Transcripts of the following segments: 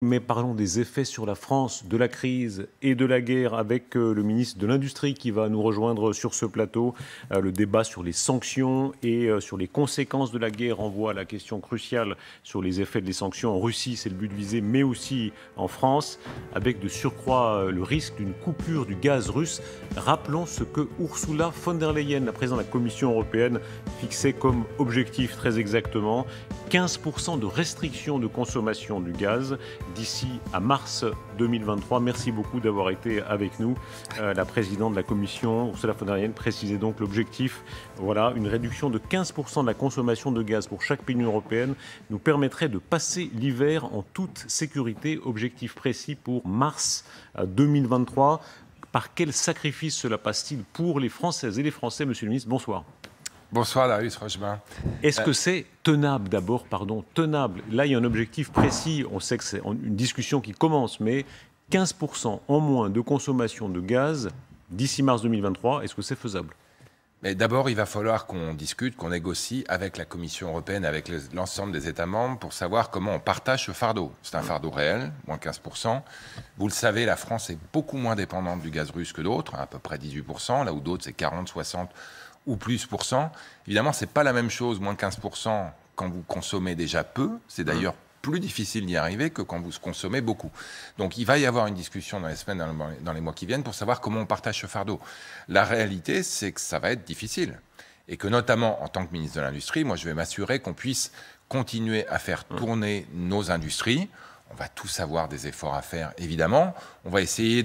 Mais parlons des effets sur la France de la crise et de la guerre avec le ministre de l'Industrie qui va nous rejoindre sur ce plateau. Le débat sur les sanctions et sur les conséquences de la guerre renvoie à la question cruciale sur les effets des sanctions en Russie, c'est le but visé, mais aussi en France, avec de surcroît le risque d'une coupure du gaz russe. Rappelons ce que Ursula von der Leyen, la présidente de la Commission européenne, fixait comme objectif très exactement 15% de restriction de consommation du gaz d'ici à mars 2023. Merci beaucoup d'avoir été avec nous. La présidente de la Commission, Ursula von der Leyen, précisait donc l'objectif. Voilà, une réduction de 15% de la consommation de gaz pour chaque pays de l'Union européenne nous permettrait de passer l'hiver en toute sécurité. Objectif précis pour mars 2023. Par quel sacrifice cela passe-t-il pour les Françaises et les Français, Monsieur le ministre? Bonsoir. Bonsoir Darius Rochemin. Est-ce que c'est tenable d'abord, tenable? Là, il y a un objectif précis. On sait que c'est une discussion qui commence, mais 15% en moins de consommation de gaz d'ici mars 2023, est-ce que c'est faisable? Mais d'abord, il va falloir qu'on discute, qu'on négocie avec la Commission européenne, avec l'ensemble des États membres, pour savoir comment on partage ce fardeau. C'est un fardeau réel, moins 15%. Vous le savez, la France est beaucoup moins dépendante du gaz russe que d'autres, à peu près 18%, là où d'autres c'est 40, 60 ou plus %. Évidemment, c'est pas la même chose, moins 15%, quand vous consommez déjà peu. C'est d'ailleurs plus difficile d'y arriver que quand vous consommez beaucoup. Donc il va y avoir une discussion dans les semaines, dans les mois qui viennent, pour savoir comment on partage ce fardeau. La réalité, c'est que ça va être difficile. Et que notamment, en tant que ministre de l'Industrie, moi je vais m'assurer qu'on puisse continuer à faire tourner nos industries. On va tous avoir des efforts à faire, évidemment. On va essayer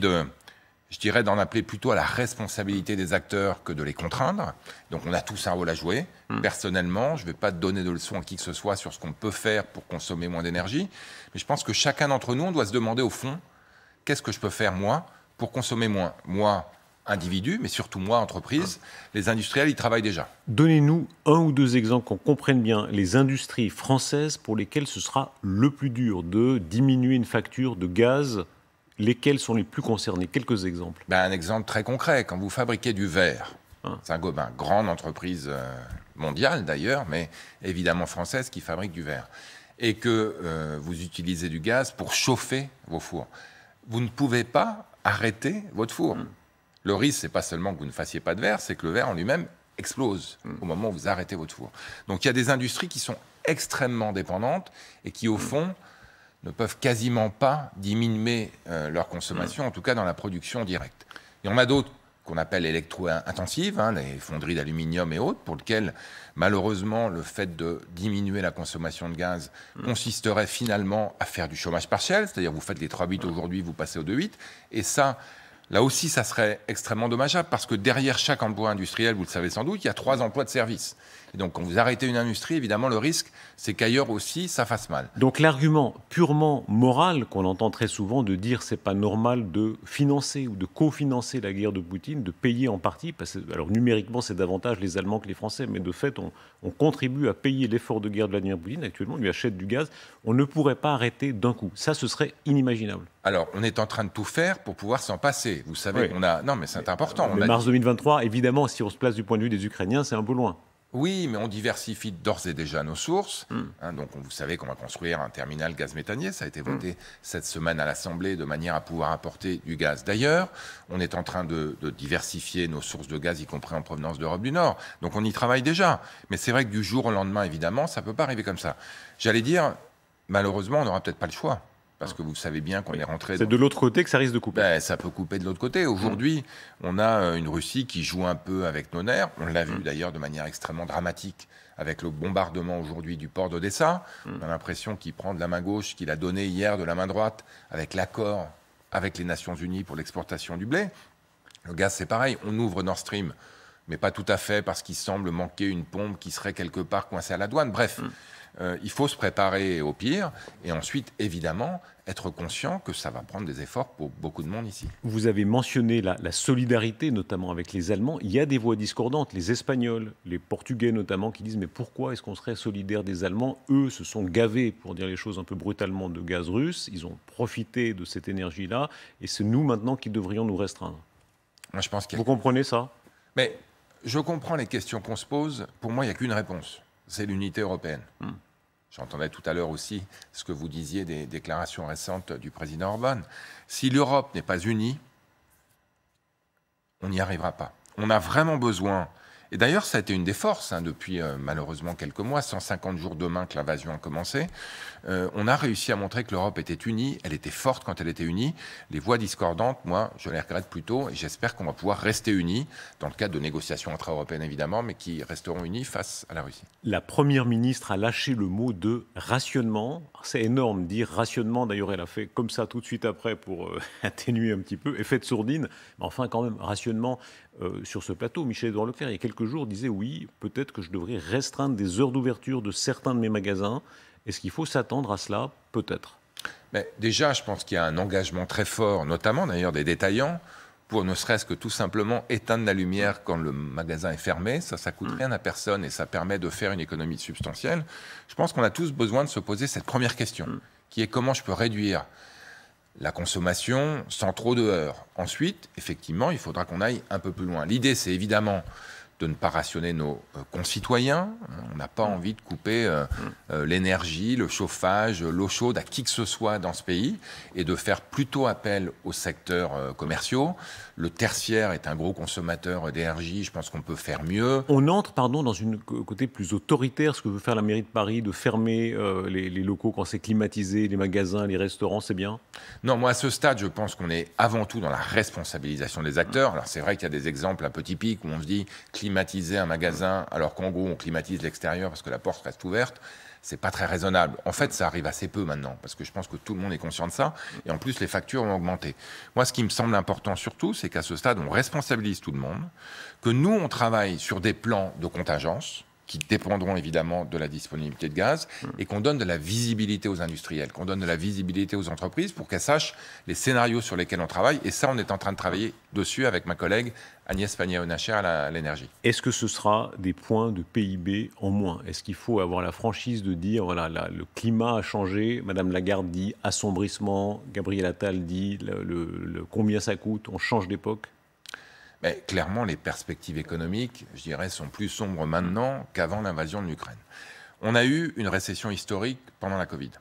je dirais d'en appeler plutôt à la responsabilité des acteurs que de les contraindre. Donc on a tous un rôle à jouer. Personnellement, je ne vais pas donner de leçons à qui que ce soit sur ce qu'on peut faire pour consommer moins d'énergie. Mais je pense que chacun d'entre nous, on doit se demander au fond, qu'est-ce que je peux faire moi pour consommer moins? Moi, individu, mais surtout moi, entreprise. Les industriels, ils travaillent déjà. Donnez-nous un ou deux exemples qu'on comprenne bien les industries françaises pour lesquelles ce sera le plus dur de diminuer une facture de gaz. Lesquels sont les plus concernés? Quelques exemples. Un exemple très concret, quand vous fabriquez du verre, c'est une grande entreprise mondiale d'ailleurs, mais évidemment française qui fabrique du verre, et que vous utilisez du gaz pour chauffer vos fours, vous ne pouvez pas arrêter votre four. Le risque, c'est pas seulement que vous ne fassiez pas de verre, c'est que le verre en lui-même explose au moment où vous arrêtez votre four. Donc il y a des industries qui sont extrêmement dépendantes et qui, au fond, ne peuvent quasiment pas diminuer leur consommation, en tout cas dans la production directe. Et on a d'autres qu'on appelle électro-intensives, les fonderies d'aluminium et autres, pour lesquelles, malheureusement, le fait de diminuer la consommation de gaz consisterait finalement à faire du chômage partiel, c'est-à-dire vous faites les 3/8 aujourd'hui, vous passez au 2/8, et ça, là aussi, ça serait extrêmement dommageable, parce que derrière chaque emploi industriel, vous le savez sans doute, il y a 3 emplois de service. Et donc, quand vous arrêtez une industrie, évidemment, le risque, c'est qu'ailleurs aussi, ça fasse mal. Donc l'argument purement moral qu'on entend très souvent de dire c'est pas normal de financer ou de cofinancer la guerre de Poutine, de payer en partie, parce que alors numériquement c'est davantage les Allemands que les Français, mais de fait on contribue à payer l'effort de guerre de Vladimir Poutine. Actuellement, on lui achète du gaz. On ne pourrait pas arrêter d'un coup. Ça, ce serait inimaginable. Alors, on est en train de tout faire pour pouvoir s'en passer. Vous savez, Oui. Non, mais c'est important. Mais mars 2023, évidemment, si on se place du point de vue des Ukrainiens, c'est un peu loin. Oui, mais on diversifie d'ores et déjà nos sources. Donc, vous savez qu'on va construire un terminal gaz méthanier. Ça a été voté cette semaine à l'Assemblée de manière à pouvoir apporter du gaz d'ailleurs. On est en train de diversifier nos sources de gaz, y compris en provenance d'Europe du Nord. Donc, on y travaille déjà. Mais c'est vrai que du jour au lendemain, évidemment, ça ne peut pas arriver comme ça. J'allais dire, malheureusement, on n'aura peut-être pas le choix. Parce que vous savez bien qu'on est rentré... C'est de l'autre côté que ça risque de couper. Ça peut couper de l'autre côté. Aujourd'hui, on a une Russie qui joue un peu avec nos nerfs. On l'a vu d'ailleurs de manière extrêmement dramatique avec le bombardement aujourd'hui du port d'Odessa. On a l'impression qu'il prend de la main gauche, qu'il a donné hier de la main droite avec l'accord avec les Nations Unies pour l'exportation du blé. Le gaz, c'est pareil. On ouvre Nord Stream, mais pas tout à fait parce qu'il semble manquer une pompe qui serait quelque part coincée à la douane. Bref. Il faut se préparer au pire et ensuite, évidemment, être conscient que ça va prendre des efforts pour beaucoup de monde ici. Vous avez mentionné la solidarité, notamment avec les Allemands. Il y a des voix discordantes, les Espagnols, les Portugais notamment, qui disent « mais pourquoi est-ce qu'on serait solidaire des Allemands? Eux se sont gavés, pour dire les choses un peu brutalement, de gaz russe. Ils ont profité de cette énergie-là et c'est nous maintenant qui devrions nous restreindre. » Moi, je pense qu'il y a... Vous comprenez ça? Mais je comprends les questions qu'on se pose. Pour moi, il n'y a qu'une réponse. C'est l'unité européenne. J'entendais tout à l'heure aussi ce que vous disiez des déclarations récentes du président Orban. Si l'Europe n'est pas unie, on n'y arrivera pas. On a vraiment besoin. Et d'ailleurs, ça a été une des forces depuis malheureusement quelques mois, 150 jours demain que l'invasion a commencé. On a réussi à montrer que l'Europe était unie, elle était forte quand elle était unie. Les voix discordantes, moi, je les regrette plutôt et j'espère qu'on va pouvoir rester unis dans le cadre de négociations intra-européennes évidemment, mais qui resteront unis face à la Russie. La Première ministre a lâché le mot de rationnement. C'est énorme, dire rationnement. D'ailleurs, elle a fait comme ça tout de suite après pour atténuer un petit peu, effet de sourdine. Mais enfin, quand même, rationnement. Sur ce plateau, Michel-Édouard Leclerc, il y a quelques jours, disait oui, peut-être que je devrais restreindre des heures d'ouverture de certains de mes magasins. Est-ce qu'il faut s'attendre à cela? Peut-être. Mais déjà, je pense qu'il y a un engagement très fort, notamment d'ailleurs des détaillants, pour ne serait-ce que tout simplement éteindre la lumière quand le magasin est fermé. Ça coûte rien à personne et ça permet de faire une économie substantielle. Je pense qu'on a tous besoin de se poser cette première question, qui est comment je peux réduire la consommation sans trop de heurts. Ensuite, effectivement, il faudra qu'on aille un peu plus loin. L'idée, c'est évidemment de ne pas rationner nos concitoyens. On n'a pas envie de couper l'énergie, le chauffage, l'eau chaude à qui que ce soit dans ce pays et de faire plutôt appel aux secteurs commerciaux. Le tertiaire est un gros consommateur d'énergie. Je pense qu'on peut faire mieux. On entre, pardon, dans une côté plus autoritaire, ce que veut faire la mairie de Paris, de fermer les locaux quand c'est climatisé, les magasins, les restaurants, c'est bien? Non, moi, à ce stade, je pense qu'on est avant tout dans la responsabilisation des acteurs. Alors, c'est vrai qu'il y a des exemples un peu typiques où on se dit climatiser un magasin alors qu'en gros, on climatise l'extérieur parce que la porte reste ouverte. C'est pas très raisonnable. En fait, ça arrive assez peu maintenant, parce que je pense que tout le monde est conscient de ça. Et en plus, les factures ont augmenté. Moi, ce qui me semble important surtout, c'est qu'à ce stade, on responsabilise tout le monde, que nous, on travaille sur des plans de contingence, qui dépendront évidemment de la disponibilité de gaz, et qu'on donne de la visibilité aux industriels, qu'on donne de la visibilité aux entreprises pour qu'elles sachent les scénarios sur lesquels on travaille. Et ça, on est en train de travailler dessus avec ma collègue Agnès Pannier-Runacher à l'énergie. Est-ce que ce sera des points de PIB en moins? Est-ce qu'il faut avoir la franchise de dire, voilà, le climat a changé, Madame Lagarde dit assombrissement, Gabriel Attal dit combien ça coûte, on change d'époque? Mais clairement, les perspectives économiques, je dirais, sont plus sombres maintenant qu'avant l'invasion de l'Ukraine. On a eu une récession historique pendant la Covid.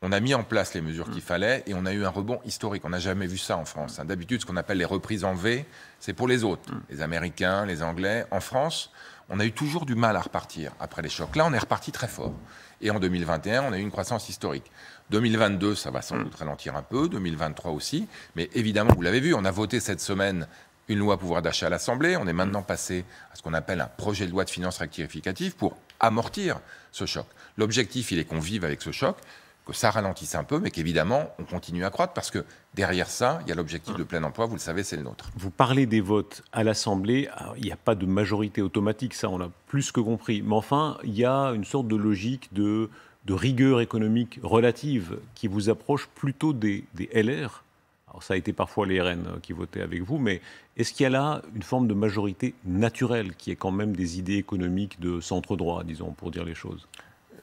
On a mis en place les mesures qu'il fallait et on a eu un rebond historique. On n'a jamais vu ça en France. D'habitude, ce qu'on appelle les reprises en V, c'est pour les autres, les Américains, les Anglais. En France, on a eu toujours du mal à repartir après les chocs. Là, on est reparti très fort. Et en 2021, on a eu une croissance historique. 2022, ça va sans doute ralentir un peu. 2023 aussi. Mais évidemment, vous l'avez vu, on a voté cette semaine une loi pouvoir d'achat à l'Assemblée. On est maintenant passé à ce qu'on appelle un projet de loi de finances rectificative pour amortir ce choc. L'objectif, il est qu'on vive avec ce choc, que ça ralentisse un peu, mais qu'évidemment, on continue à croître parce que derrière ça, il y a l'objectif de plein emploi. Vous le savez, c'est le nôtre. Vous parlez des votes à l'Assemblée. Il n'y a pas de majorité automatique, ça, on a plus que compris. Mais enfin, il y a une sorte de logique de rigueur économique relative qui vous approche plutôt des LR. Alors, ça a été parfois les RN qui votaient avec vous, mais est-ce qu'il y a là une forme de majorité naturelle qui est quand même des idées économiques de centre-droit, disons, pour dire les choses?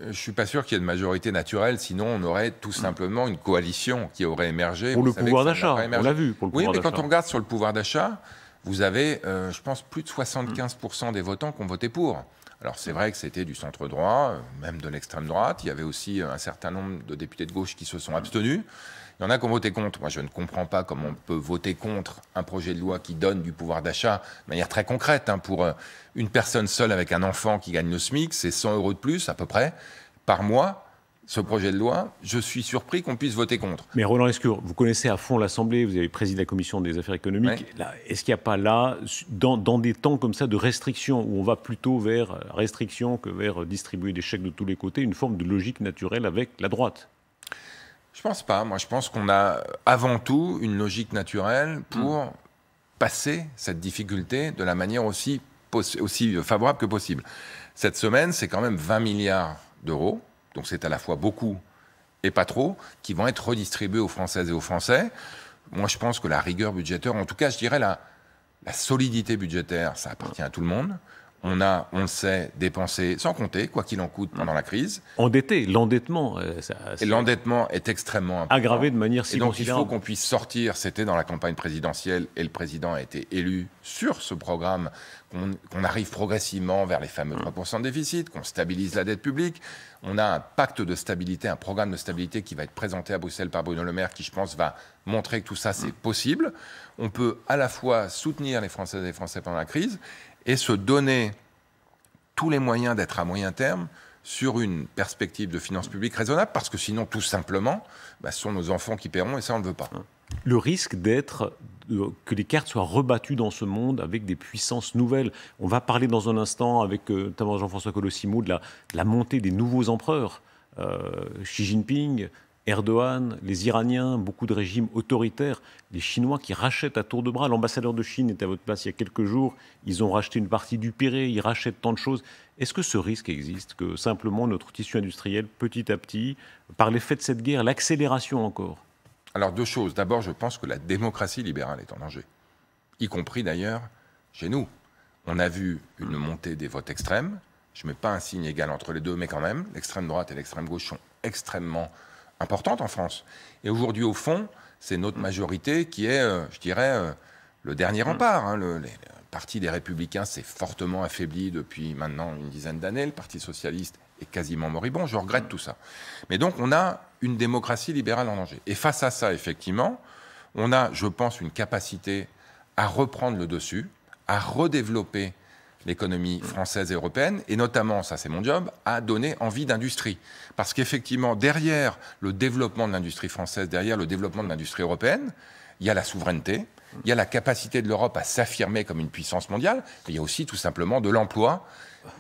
Je ne suis pas sûr qu'il y ait de majorité naturelle, sinon on aurait tout simplement une coalition qui aurait émergé. Pour le pouvoir d'achat, on l'a vu. Pour le oui, pouvoir mais d'achat. quand on regarde sur le pouvoir d'achat, vous avez, je pense, plus de 75% des votants qui ont voté pour. Alors c'est vrai que c'était du centre-droit, même de l'extrême droite. Il y avait aussi un certain nombre de députés de gauche qui se sont abstenus. Il y en a qui ont voté contre. Moi, je ne comprends pas comment on peut voter contre un projet de loi qui donne du pouvoir d'achat de manière très concrète. Pour une personne seule avec un enfant qui gagne le SMIC, c'est 100 € de plus à peu près par mois. Ce projet de loi, je suis surpris qu'on puisse voter contre. Mais Roland Lescure, vous connaissez à fond l'Assemblée, vous avez présidé la Commission des affaires économiques. Oui. Est-ce qu'il n'y a pas là, dans des temps comme ça de restriction, où on va plutôt vers restriction que vers distribuer des chèques de tous les côtés, une forme de logique naturelle avec la droite? Je pense pas. Moi, je pense qu'on a avant tout une logique naturelle pour passer cette difficulté de la manière aussi favorable que possible. Cette semaine, c'est quand même 20 milliards d'euros, donc c'est à la fois beaucoup et pas trop, qui vont être redistribués aux Françaises et aux Français. Moi, je pense que la rigueur budgétaire, en tout cas, je dirais la solidité budgétaire, ça appartient à tout le monde. On a, on le sait, dépensé sans compter, quoi qu'il en coûte, pendant la crise. Endetté, l'endettement. Et l'endettement est extrêmement important. Aggravé de manière si et donc considérable. il faut qu'on puisse sortir, c'était dans la campagne présidentielle, et le président a été élu sur ce programme, qu'on arrive progressivement vers les fameux 3% de déficit, qu'on stabilise la dette publique. On a un pacte de stabilité, un programme de stabilité qui va être présenté à Bruxelles par Bruno Le Maire, qui je pense va montrer que tout ça c'est possible. On peut à la fois soutenir les Françaises et les Français pendant la crise, et se donner tous les moyens d'être à moyen terme sur une perspective de finances publiques raisonnable, parce que sinon, tout simplement, ce sont nos enfants qui paieront, et ça, on ne veut pas. Le risque d'être que les cartes soient rebattues dans ce monde avec des puissances nouvelles. On va parler dans un instant, avec notamment Jean-François Colossimo, de la montée des nouveaux empereurs. Xi Jinping, Erdogan, les Iraniens, beaucoup de régimes autoritaires, les Chinois qui rachètent à tour de bras. L'ambassadeur de Chine était à votre place il y a quelques jours. Ils ont racheté une partie du Pirée, ils rachètent tant de choses. Est-ce que ce risque existe, que simplement notre tissu industriel, petit à petit, par l'effet de cette guerre, l'accélération encore? Alors, deux choses. D'abord, je pense que la démocratie libérale est en danger, y compris d'ailleurs chez nous. On a vu une montée des votes extrêmes. Je ne mets pas un signe égal entre les deux, mais quand même, l'extrême droite et l'extrême gauche sont extrêmement importante en France. Et aujourd'hui, au fond, c'est notre majorité qui est, je dirais, le dernier rempart. Le parti des Républicains s'est fortement affaibli depuis maintenant une dizaine d'années. Le Parti socialiste est quasiment moribond. Je regrette tout ça. Mais donc, on a une démocratie libérale en danger. Et face à ça, effectivement, on a, je pense, une capacité à reprendre le dessus, à redévelopper l'économie française et européenne, et notamment, ça c'est mon job, à donner envie d'industrie. Parce qu'effectivement, derrière le développement de l'industrie française, derrière le développement de l'industrie européenne, il y a la souveraineté, il y a la capacité de l'Europe à s'affirmer comme une puissance mondiale, mais il y a aussi tout simplement de l'emploi,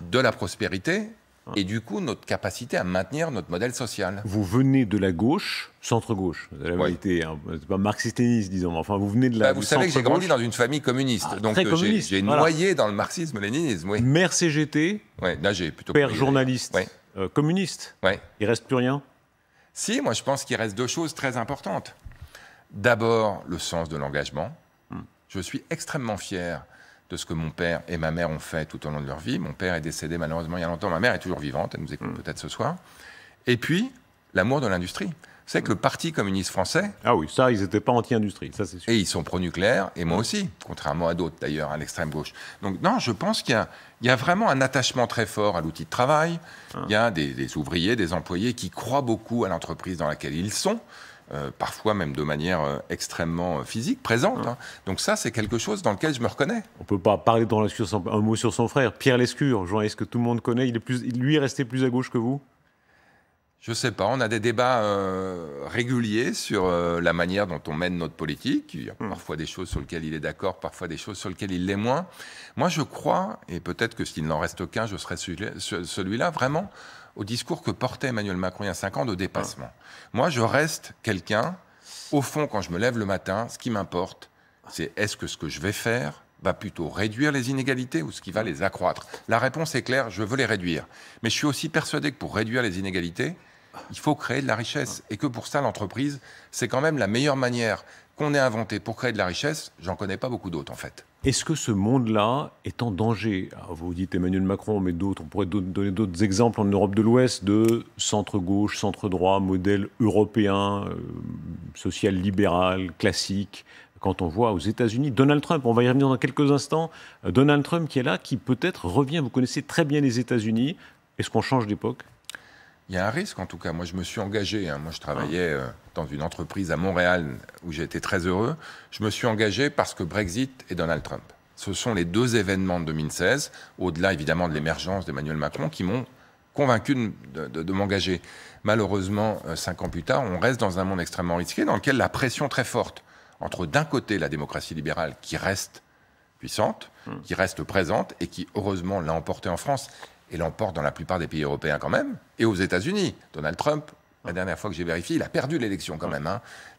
de la prospérité, et du coup notre capacité à maintenir notre modèle social. Vous venez de la gauche, centre-gauche, vous avez été, c'est pas marxiste-léniniste, disons, enfin vous venez de la vous savez que j'ai grandi dans une famille communiste, donc j'ai noyé dans le marxisme-léninisme. Oui. Mère CGT, plutôt père journaliste, communiste, il reste plus rien? Si, moi je pense qu'il reste deux choses très importantes. D'abord, le sens de l'engagement. Je suis extrêmement fier de ce que mon père et ma mère ont fait tout au long de leur vie. Mon père est décédé malheureusement il y a longtemps, ma mère est toujours vivante, elle nous écoute peut-être ce soir. Et puis, l'amour de l'industrie. C'est que le Parti communiste français... Ah oui, ça, ils n'étaient pas anti-industrie, ça c'est sûr. Et ils sont pro-nucléaires, et moi aussi, contrairement à d'autres d'ailleurs, à l'extrême gauche. Donc non, je pense qu'il y a vraiment un attachement très fort à l'outil de travail. Il y a des ouvriers, des employés qui croient beaucoup à l'entreprise dans laquelle ils sont. Parfois même de manière extrêmement physique, présente. Donc ça, c'est quelque chose dans lequel je me reconnais. On ne peut pas parler dans un mot sur son frère. Pierre Lescure, journaliste que tout le monde connaît, lui est resté plus à gauche que vous? Je ne sais pas, on a des débats réguliers sur la manière dont on mène notre politique. Il y a parfois des choses sur lesquelles il est d'accord, parfois des choses sur lesquelles il l'est moins. Moi, je crois, et peut-être que s'il n'en reste qu'un, je serai celui-là, vraiment, au discours que portait Emmanuel Macron il y a 5 ans de dépassement. Moi, je reste quelqu'un, au fond, quand je me lève le matin, ce qui m'importe, c'est est-ce que ce que je vais faire va plutôt réduire les inégalités ou ce qui va les accroître? La réponse est claire, je veux les réduire. Mais je suis aussi persuadé que pour réduire les inégalités, il faut créer de la richesse. Et que pour ça, l'entreprise, c'est quand même la meilleure manière qu'on ait inventée pour créer de la richesse. J'en connais pas beaucoup d'autres, en fait. Est-ce que ce monde-là est en danger? Alors, vous dites Emmanuel Macron, mais d'autres, on pourrait donner d'autres exemples en Europe de l'Ouest de centre-gauche, centre-droit, modèle européen, social-libéral, classique. Quand on voit aux États-Unis, Donald Trump, on va y revenir dans quelques instants, Donald Trump qui est là, qui peut-être revient, vous connaissez très bien les États-Unis. Est-ce qu'on change d'époque? Il y a un risque, en tout cas. Moi, je me suis engagé. Moi, je travaillais dans une entreprise à Montréal où j'ai été très heureux. Je me suis engagé parce que Brexit et Donald Trump. Ce sont les deux événements de 2016, au-delà, évidemment, de l'émergence d'Emmanuel Macron, qui m'ont convaincu de m'engager. Malheureusement, 5 ans plus tard, on reste dans un monde extrêmement risqué, dans lequel la pression très forte entre, d'un côté, la démocratie libérale qui reste puissante, qui reste présente et qui, heureusement, l'a emporté en France et l'emporte dans la plupart des pays européens quand même, et aux États-Unis. Donald Trump, la dernière fois que j'ai vérifié, il a perdu l'élection quand même.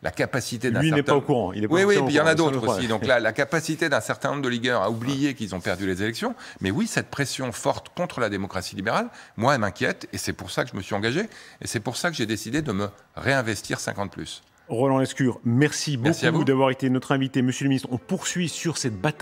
La capacité d'un certain... Lui n'est pas au courant. Oui, puis il y en a d'autres aussi. Donc la capacité d'un certain nombre de ligueurs à oublier qu'ils ont perdu les élections. Mais oui, cette pression forte contre la démocratie libérale, moi, elle m'inquiète, et c'est pour ça que je me suis engagé, et c'est pour ça que j'ai décidé de me réinvestir 50+. Roland Lescure, merci beaucoup d'avoir été notre invité. Monsieur le ministre, on poursuit sur cette bataille